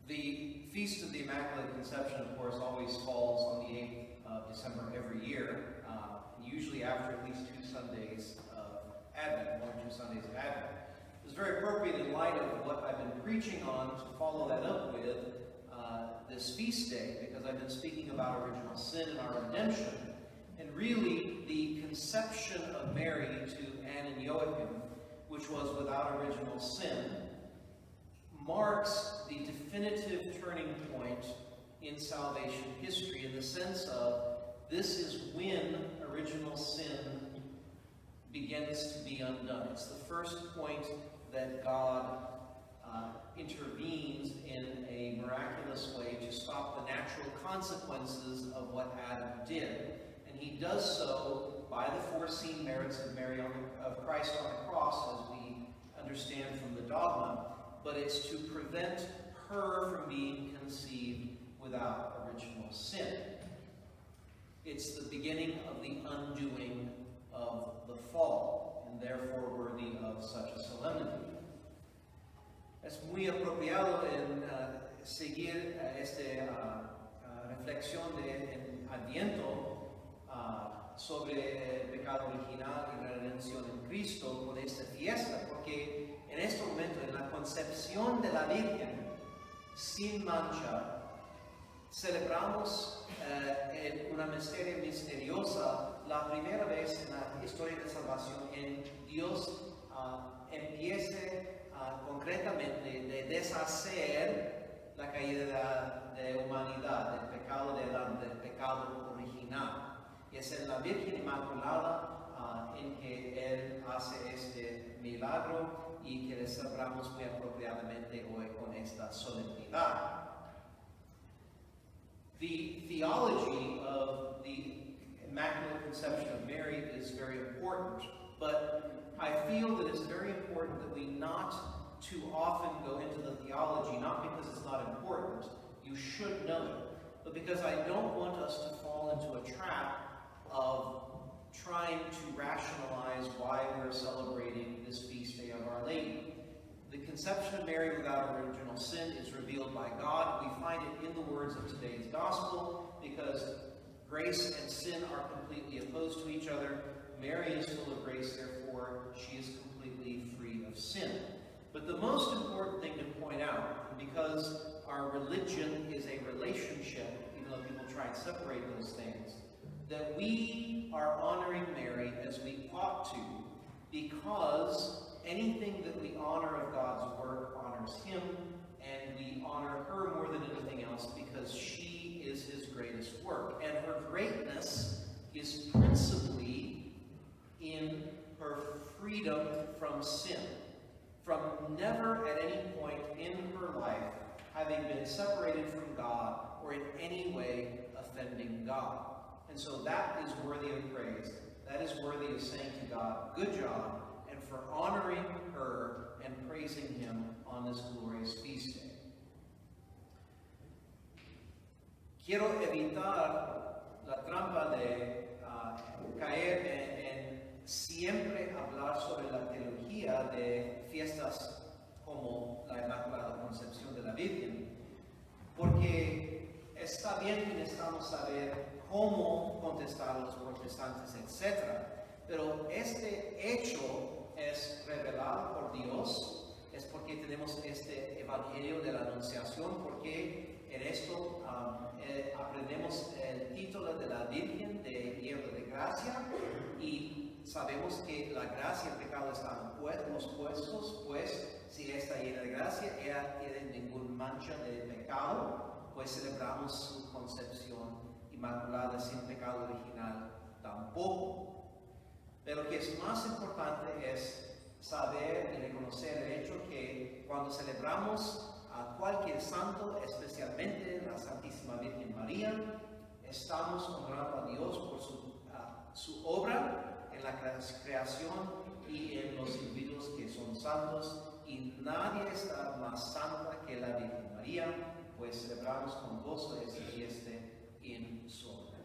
The Feast of the Immaculate Conception, of course, always falls on the 8th of December every year, usually after at least 2 Sundays of Advent, 1 or 2 Sundays of Advent. It's very appropriate in light of what I've been preaching on to follow that up with this feast day, because I've been speaking about original sin and our redemption, and really the conception of Mary to Anne and Joachim, which was without original sin, marks the definitive turning point in salvation history, in the sense of this is when original sin begins to be undone. It's the first point that God intervenes in a miraculous way to stop the natural consequences of what Adam did. And he does so by the foreseen merits of Christ on the cross, as we understand from the dogma, but it's to prevent her from being conceived without original sin. It's the beginning of the undoing of the fall, and therefore worthy of such a solemnity. Es muy apropiado en seguir esta reflexión de Adviento sobre el pecado original y la redención en Cristo con esta fiesta, porque en este momento, en la concepción de la Virgen sin mancha, celebramos una misterio misteriosa, la primera vez en la historia de salvación en Dios empiece concretamente de deshacer la caída de humanidad, del pecado de Adán, del pecado original. Y es en la Virgen Inmaculada en que Él hace este milagro y que le celebramos muy apropiadamente hoy con esta solemnidad. The theology of the Immaculate Conception of Mary is very important, but I feel that it's very important that we not too often go into the theology, not because it's not important, you should know it, but because I don't want us to fall into a trap of trying to rationalize why we're celebrating this feast day of Our Lady. The conception of Mary without original sin is revealed by God. We find it in the words of today's gospel, because grace and sin are completely opposed to each other. Mary is full of grace, therefore she is completely free of sin. But the most important thing to point out, because our religion is a relationship, even though people try and separate those things, that we are honoring Mary as we ought to, because anything that we honor of God's work honors Him, and we honor her more than anything else because she is His greatest work. And her greatness is principally in her freedom from sin, from never at any point in her life having been separated from God or in any way offending God. And so that is worthy of praise. That is worthy of saying to God, good job, and for honoring her and praising Him on this glorious feast day. Quiero evitar la trampa de caer en siempre hablar sobre la teología de fiestas como la Inmaculada Concepción de la Virgen, porque está bien que necesitamos saber cómo contestar a los protestantes, etc. Pero este hecho es revelado por Dios, es porque tenemos este Evangelio de la Anunciación, porque en esto aprendemos el título de la Virgen de Hierro de Gracia, y sabemos que la gracia y el pecado están opuestos, pues si está llena de gracia, ella tiene ninguna mancha de pecado, pues celebramos su concepción inmaculada sin pecado original tampoco. Pero lo que es más importante es saber y reconocer el hecho que cuando celebramos a cualquier santo, especialmente la Santísima Virgen María, estamos honrando a Dios por su obra en la creación y en los individuos que son santos, y nadie está más santa que la Virgen María, pues celebramos con gozo esta fiesta en su honor.